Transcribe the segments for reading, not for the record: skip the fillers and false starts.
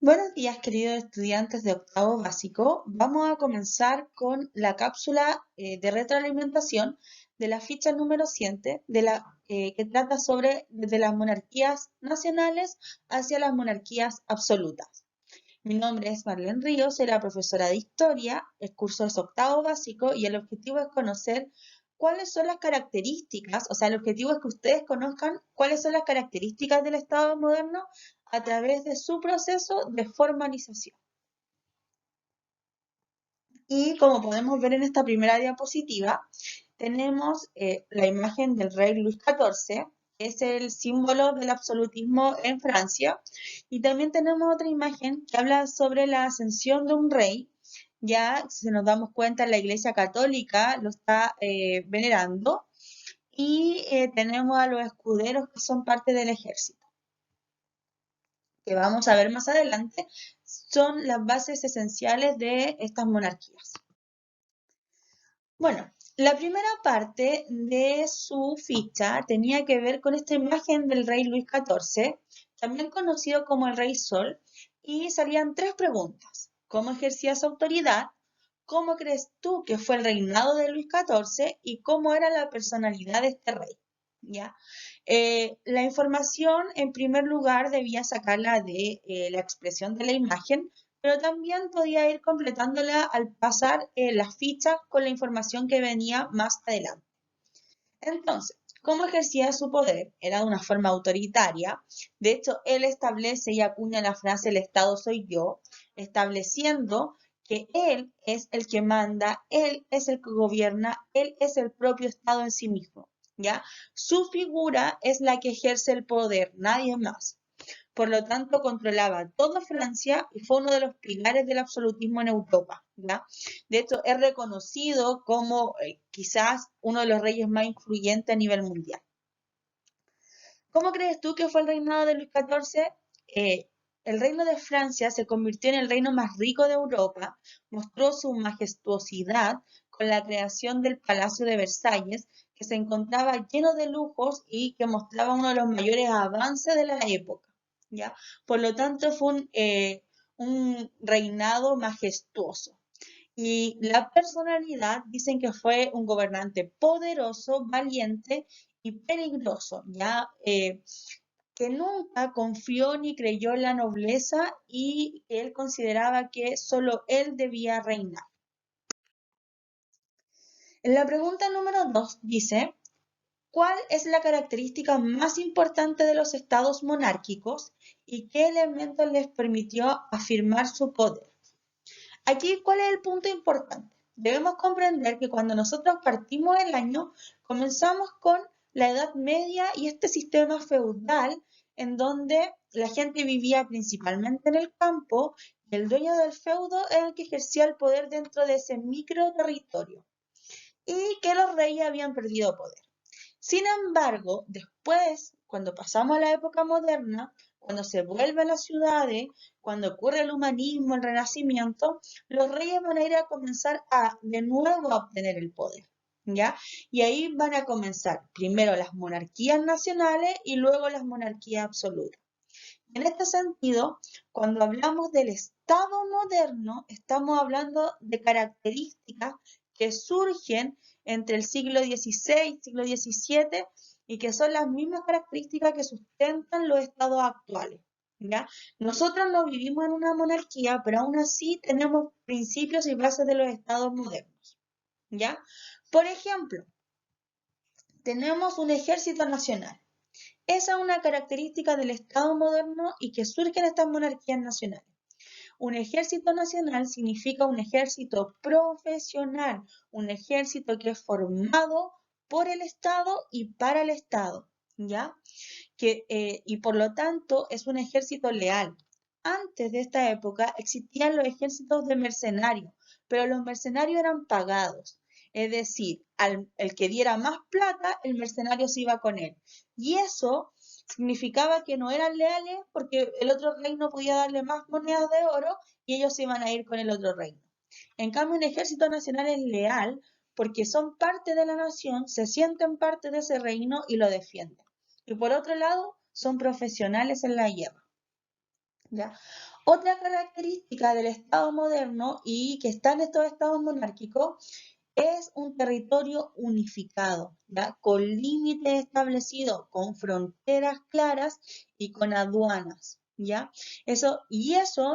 Buenos días, queridos estudiantes de octavo básico. Vamos a comenzar con la cápsula de retroalimentación de la ficha número 7, que trata sobre desde las monarquías nacionales hacia las monarquías absolutas. Mi nombre es Marlene Ríos, soy la profesora de Historia, el curso es octavo básico y el objetivo es conocer cuáles son las características, o sea, el objetivo es que ustedes conozcan cuáles son las características del Estado moderno a través de su proceso de formalización. Y como podemos ver en esta primera diapositiva, tenemos la imagen del rey Luis XIV, que es el símbolo del absolutismo en Francia, y también tenemos otra imagen que habla sobre la ascensión de un rey. Ya, si nos damos cuenta, la Iglesia Católica lo está venerando, y tenemos a los escuderos que son parte del ejército, que vamos a ver más adelante, son las bases esenciales de estas monarquías. Bueno, la primera parte de su ficha tenía que ver con esta imagen del rey Luis XIV, también conocido como el Rey Sol, y salían tres preguntas. ¿Cómo ejercía su autoridad? ¿Cómo crees tú que fue el reinado de Luis XIV? ¿Y cómo era la personalidad de este rey? ¿Ya? La información, en primer lugar, debía sacarla de la expresión de la imagen, pero también podía ir completándola al pasar las fichas con la información que venía más adelante. Entonces, ¿cómo ejercía su poder? Era de una forma autoritaria. De hecho, él establece y acuña la frase "el Estado soy yo", estableciendo que él es el que manda, él es el que gobierna, él es el propio Estado en sí mismo, ¿ya? Su figura es la que ejerce el poder, nadie más. Por lo tanto, controlaba toda Francia y fue uno de los pilares del absolutismo en Europa, ¿ya? De hecho, es reconocido como quizás uno de los reyes más influyentes a nivel mundial. ¿Cómo crees tú que fue el reinado de Luis XIV? El reino de Francia se convirtió en el reino más rico de Europa, mostró su majestuosidad con la creación del Palacio de Versalles, que se encontraba lleno de lujos y que mostraba uno de los mayores avances de la época, ¿ya? Por lo tanto, fue un reinado majestuoso. Y la personalidad dicen que fue un gobernante poderoso, valiente y peligroso, ya que nunca confió ni creyó en la nobleza y él consideraba que solo él debía reinar. En la pregunta número 2 dice, ¿cuál es la característica más importante de los estados monárquicos y qué elementos les permitió afirmar su poder? Aquí, ¿cuál es el punto importante? Debemos comprender que cuando nosotros partimos el año, comenzamos con la Edad Media y este sistema feudal en donde la gente vivía principalmente en el campo y el dueño del feudo era el que ejercía el poder dentro de ese micro territorio y que los reyes habían perdido poder. Sin embargo, después, cuando pasamos a la época moderna, cuando se vuelven las ciudades, cuando ocurre el humanismo, el renacimiento, los reyes van a ir a comenzar a de nuevo a obtener el poder, ¿ya? Y ahí van a comenzar primero las monarquías nacionales y luego las monarquías absolutas. En este sentido, cuando hablamos del Estado moderno, estamos hablando de características que surgen entre el siglo XVI, siglo XVII, y que son las mismas características que sustentan los estados actuales, ¿ya? Nosotros no vivimos en una monarquía, pero aún así tenemos principios y bases de los estados modernos, ¿ya? Por ejemplo, tenemos un ejército nacional. Esa es una característica del Estado moderno y que surge en estas monarquías nacionales. Un ejército nacional significa un ejército profesional, un ejército que es formado por el Estado y para el Estado, ¿ya? Y por lo tanto es un ejército leal. Antes de esta época existían los ejércitos de mercenarios, pero los mercenarios eran pagados. Es decir, el que diera más plata, el mercenario se iba con él. Y eso significaba que no eran leales porque el otro reino podía darle más monedas de oro y ellos se iban a ir con el otro reino. En cambio, un ejército nacional es leal porque son parte de la nación, se sienten parte de ese reino y lo defienden. Y por otro lado, son profesionales en la guerra. ¿ya? Otra característica del Estado moderno y que está en estos estados monárquicos es un territorio unificado, ¿ya? Con límites establecidos, con fronteras claras y con aduanas, ¿ya? Eso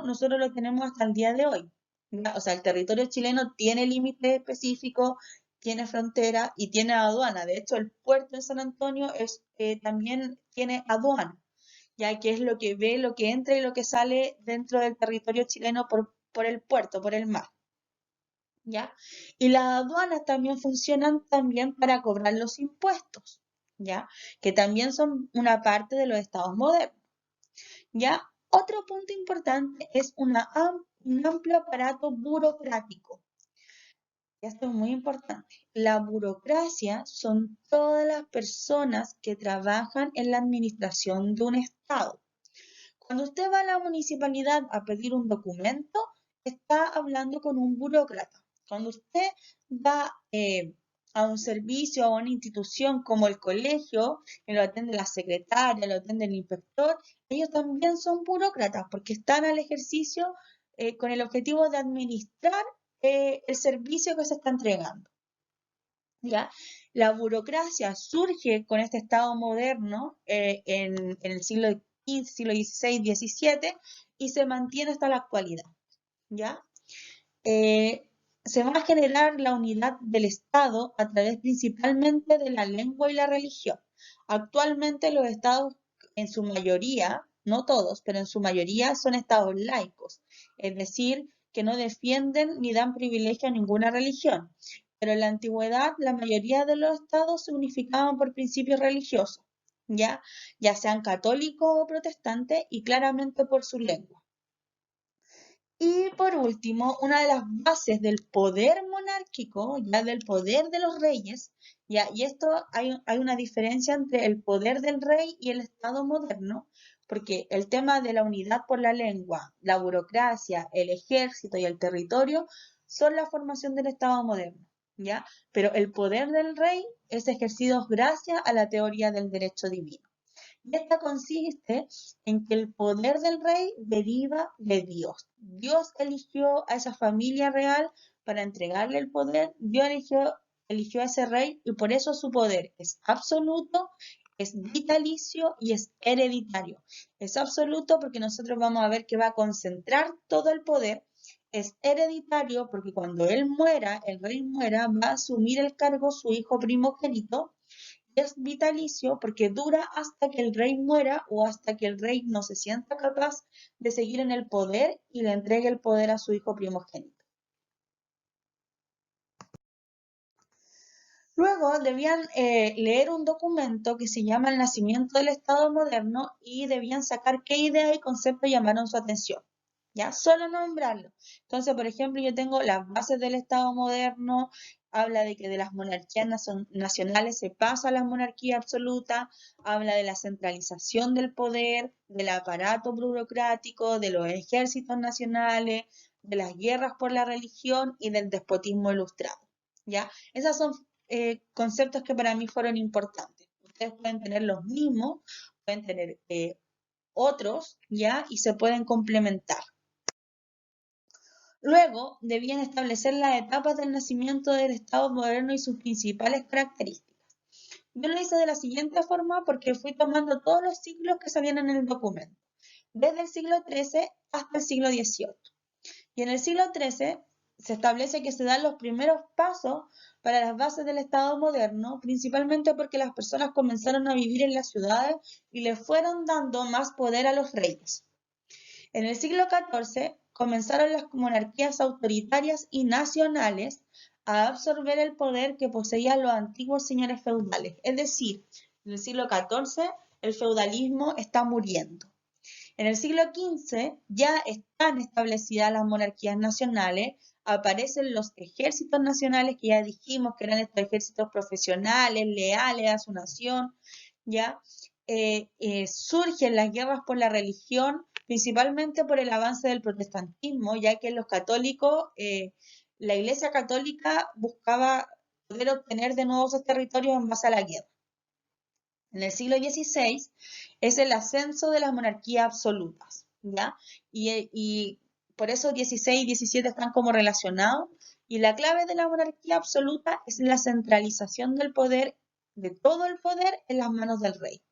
nosotros lo tenemos hasta el día de hoy, ¿ya? O sea, el territorio chileno tiene límites específicos, tiene frontera y tiene aduana. De hecho, el puerto de San Antonio también tiene aduana, ya que es lo que ve, lo que entra y lo que sale dentro del territorio chileno por el puerto, por el mar. ¿Ya? Y las aduanas también funcionan también para cobrar los impuestos, ¿ya? Que también son una parte de los estados modernos, ¿ya? Otro punto importante es un amplio aparato burocrático. Y esto es muy importante. La burocracia son todas las personas que trabajan en la administración de un estado. Cuando usted va a la municipalidad a pedir un documento, está hablando con un burócrata. Cuando usted va a un servicio, a una institución como el colegio, que lo atiende la secretaria, lo atiende el inspector, ellos también son burócratas porque están al ejercicio con el objetivo de administrar el servicio que se está entregando. ¿Ya? La burocracia surge con este Estado moderno en el siglo XV, siglo XVI, XVII y se mantiene hasta la actualidad. ¿Ya? Eh, Se va a generar la unidad del Estado a través principalmente de la lengua y la religión. Actualmente los estados, en su mayoría, no todos, pero en su mayoría son estados laicos, es decir, que no defienden ni dan privilegio a ninguna religión. Pero en la antigüedad la mayoría de los estados se unificaban por principios religiosos, ¿ya? Ya sean católicos o protestantes y claramente por su lengua. Y por último, una de las bases del poder monárquico, ya del poder de los reyes, ya, y esto hay una diferencia entre el poder del rey y el Estado moderno, porque el tema de la unidad por la lengua, la burocracia, el ejército y el territorio son la formación del Estado moderno, ¿ya? Pero el poder del rey es ejercido gracias a la teoría del derecho divino. Y esta consiste en que el poder del rey deriva de Dios. Dios eligió a esa familia real para entregarle el poder. Dios eligió a ese rey y por eso su poder es absoluto, es vitalicio y es hereditario. Es absoluto porque nosotros vamos a ver que va a concentrar todo el poder. Es hereditario porque cuando él muera, el rey muera, va a asumir el cargo su hijo primogénito. Es vitalicio porque dura hasta que el rey muera o hasta que el rey no se sienta capaz de seguir en el poder y le entregue el poder a su hijo primogénito. Luego debían leer un documento que se llama El nacimiento del Estado moderno y debían sacar qué ideas y conceptos llamaron su atención. ¿Ya? Solo nombrarlo. Entonces, por ejemplo, yo tengo las bases del Estado moderno, habla de que de las monarquías nacionales se pasa a la monarquía absoluta, habla de la centralización del poder, del aparato burocrático, de los ejércitos nacionales, de las guerras por la religión y del despotismo ilustrado. ¿Ya? Esas son conceptos que para mí fueron importantes. Ustedes pueden tener los mismos, pueden tener otros, ¿ya? Y se pueden complementar. Luego, debían establecer las etapas del nacimiento del Estado moderno y sus principales características. Yo lo hice de la siguiente forma porque fui tomando todos los siglos que salían en el documento, desde el siglo XIII hasta el siglo XVIII. Y en el siglo XIII se establece que se dan los primeros pasos para las bases del Estado moderno, principalmente porque las personas comenzaron a vivir en las ciudades y le fueron dando más poder a los reyes. En el siglo XIV comenzaron las monarquías autoritarias y nacionales a absorber el poder que poseían los antiguos señores feudales. Es decir, en el siglo XIV el feudalismo está muriendo. En el siglo XV ya están establecidas las monarquías nacionales, aparecen los ejércitos nacionales que ya dijimos que eran estos ejércitos profesionales, leales a su nación, ya surgen las guerras por la religión, principalmente por el avance del protestantismo, ya que los católicos, la Iglesia católica buscaba poder obtener de nuevo esos territorios en base a la guerra. En el siglo XVI es el ascenso de las monarquías absolutas, ¿ya? Y por eso 16 y 17 están como relacionados. Y la clave de la monarquía absoluta es la centralización del poder, de todo el poder, en las manos del rey,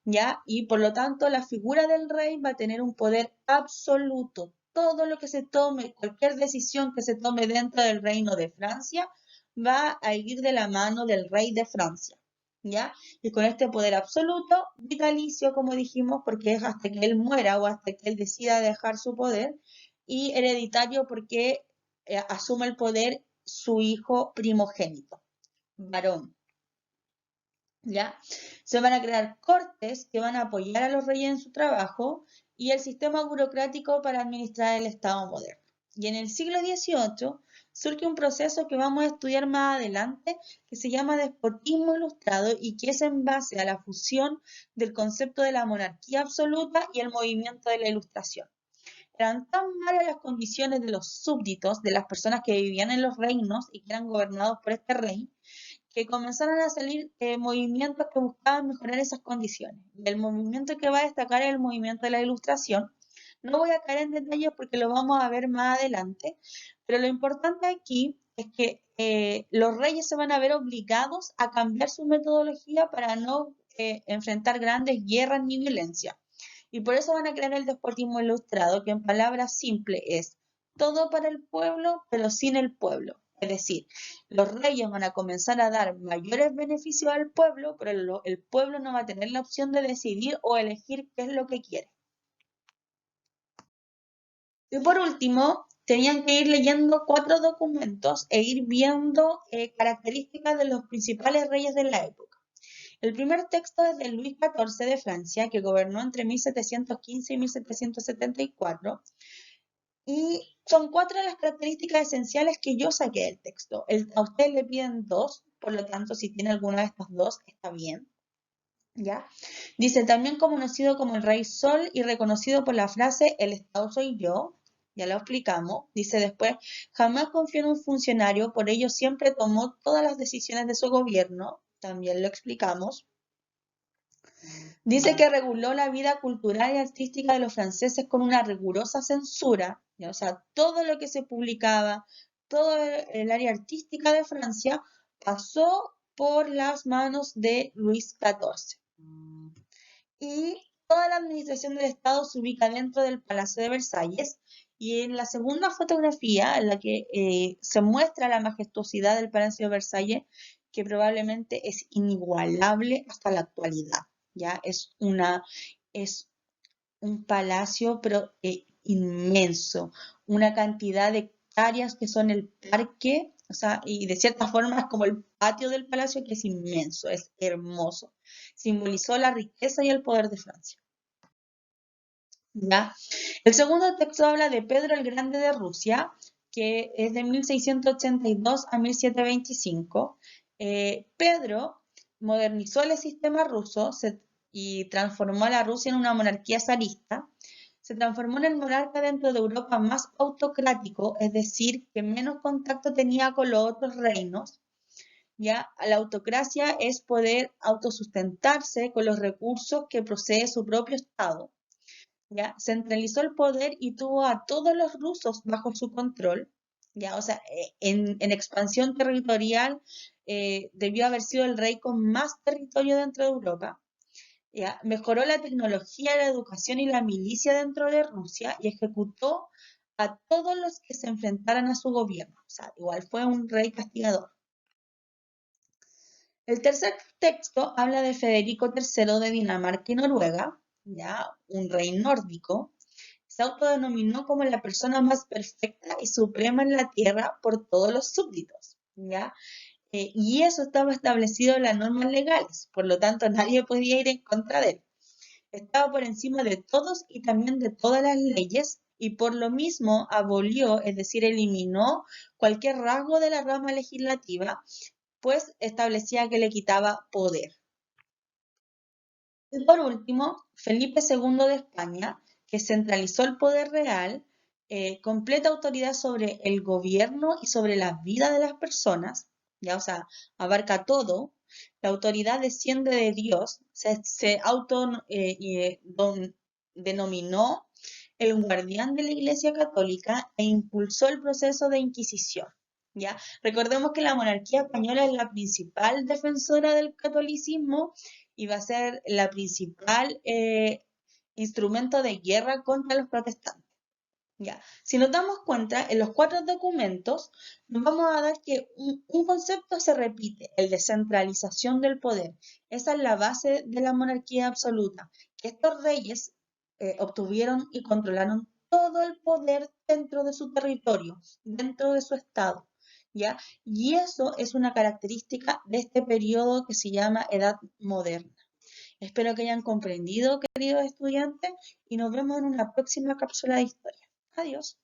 ¿ya? Y por lo tanto, la figura del rey va a tener un poder absoluto. Todo lo que se tome, cualquier decisión que se tome dentro del reino de Francia, va a ir de la mano del rey de Francia, ¿ya? Y con este poder absoluto, vitalicio, como dijimos, porque es hasta que él muera o hasta que él decida dejar su poder, y hereditario porque asume el poder su hijo primogénito, varón. ¿Ya? Se van a crear cortes que van a apoyar a los reyes en su trabajo y el sistema burocrático para administrar el Estado moderno. Y en el siglo XVIII surge un proceso que vamos a estudiar más adelante que se llama despotismo ilustrado y que es en base a la fusión del concepto de la monarquía absoluta y el movimiento de la Ilustración. Eran tan malas las condiciones de los súbditos, de las personas que vivían en los reinos y que eran gobernados por este rey, que comenzaron a salir movimientos que buscaban mejorar esas condiciones. Y el movimiento que va a destacar es el movimiento de la Ilustración. No voy a caer en detalles porque lo vamos a ver más adelante, pero lo importante aquí es que los reyes se van a ver obligados a cambiar su metodología para no enfrentar grandes guerras ni violencia. Y por eso van a crear el despotismo ilustrado, que en palabras simples es todo para el pueblo, pero sin el pueblo. Es decir, los reyes van a comenzar a dar mayores beneficios al pueblo, pero el pueblo no va a tener la opción de decidir o elegir qué es lo que quiere. Y por último, tenían que ir leyendo 4 documentos e ir viendo características de los principales reyes de la época. El primer texto es de Luis XIV de Francia, que gobernó entre 1715 y 1774. Y son 4 de las características esenciales que yo saqué del texto. A ustedes le piden 2, por lo tanto, si tiene alguna de estas 2, está bien. ¿Ya? Dice, también conocido como el Rey Sol y reconocido por la frase, el Estado soy yo. Ya lo explicamos. Dice después, jamás confió en un funcionario, por ello siempre tomó todas las decisiones de su gobierno. También lo explicamos. Dice que reguló la vida cultural y artística de los franceses con una rigurosa censura, ¿ya? O sea, todo lo que se publicaba, todo el área artística de Francia pasó por las manos de Luis XIV. Y toda la administración del Estado se ubica dentro del Palacio de Versalles. Y en la segunda fotografía, en la que se muestra la majestuosidad del Palacio de Versalles, que probablemente es inigualable hasta la actualidad. ¿Ya? Es un palacio, pero inmenso, una cantidad de hectáreas que son el parque, o sea, y de cierta forma es como el patio del palacio, que es inmenso, es hermoso. Simbolizó la riqueza y el poder de Francia. ¿Ya? El segundo texto habla de Pedro el Grande de Rusia, que es de 1682 a 1725. Pedro modernizó el sistema ruso y transformó a la Rusia en una monarquía zarista. Se transformó en el monarca dentro de Europa más autocrático, es decir, que menos contacto tenía con los otros reinos. ¿Ya? La autocracia es poder autosustentarse con los recursos que posee su propio Estado. ¿Ya? Centralizó el poder y tuvo a todos los rusos bajo su control, ¿ya? O sea, en expansión territorial debió haber sido el rey con más territorio dentro de Europa, ¿ya? Mejoró la tecnología, la educación y la milicia dentro de Rusia y ejecutó a todos los que se enfrentaran a su gobierno. O sea, igual fue un rey castigador. El tercer texto habla de Federico III de Dinamarca y Noruega, ¿ya? Un rey nórdico. Se autodenominó como la persona más perfecta y suprema en la tierra por todos los súbditos, ¿ya? Y eso estaba establecido en las normas legales, por lo tanto nadie podía ir en contra de él. Estaba por encima de todos y también de todas las leyes y por lo mismo abolió, es decir, eliminó cualquier rasgo de la rama legislativa, pues establecía que le quitaba poder. Y por último, Felipe II de España, que centralizó el poder real, completa autoridad sobre el gobierno y sobre la vida de las personas, ya, o sea, abarca todo. La autoridad desciende de Dios, se denominó el guardián de la Iglesia Católica e impulsó el proceso de Inquisición. ¿Ya? Recordemos que la monarquía española es la principal defensora del catolicismo y va a ser la principal instrumento de guerra contra los protestantes. ¿Ya? Si nos damos cuenta, en los 4 documentos nos vamos a dar que un concepto se repite, el de centralización del poder. Esa es la base de la monarquía absoluta, que estos reyes obtuvieron y controlaron todo el poder dentro de su territorio, dentro de su estado. ¿Ya? Y eso es una característica de este periodo que se llama Edad Moderna. Espero que hayan comprendido, queridos estudiantes, y nos vemos en una próxima cápsula de historia. Adiós.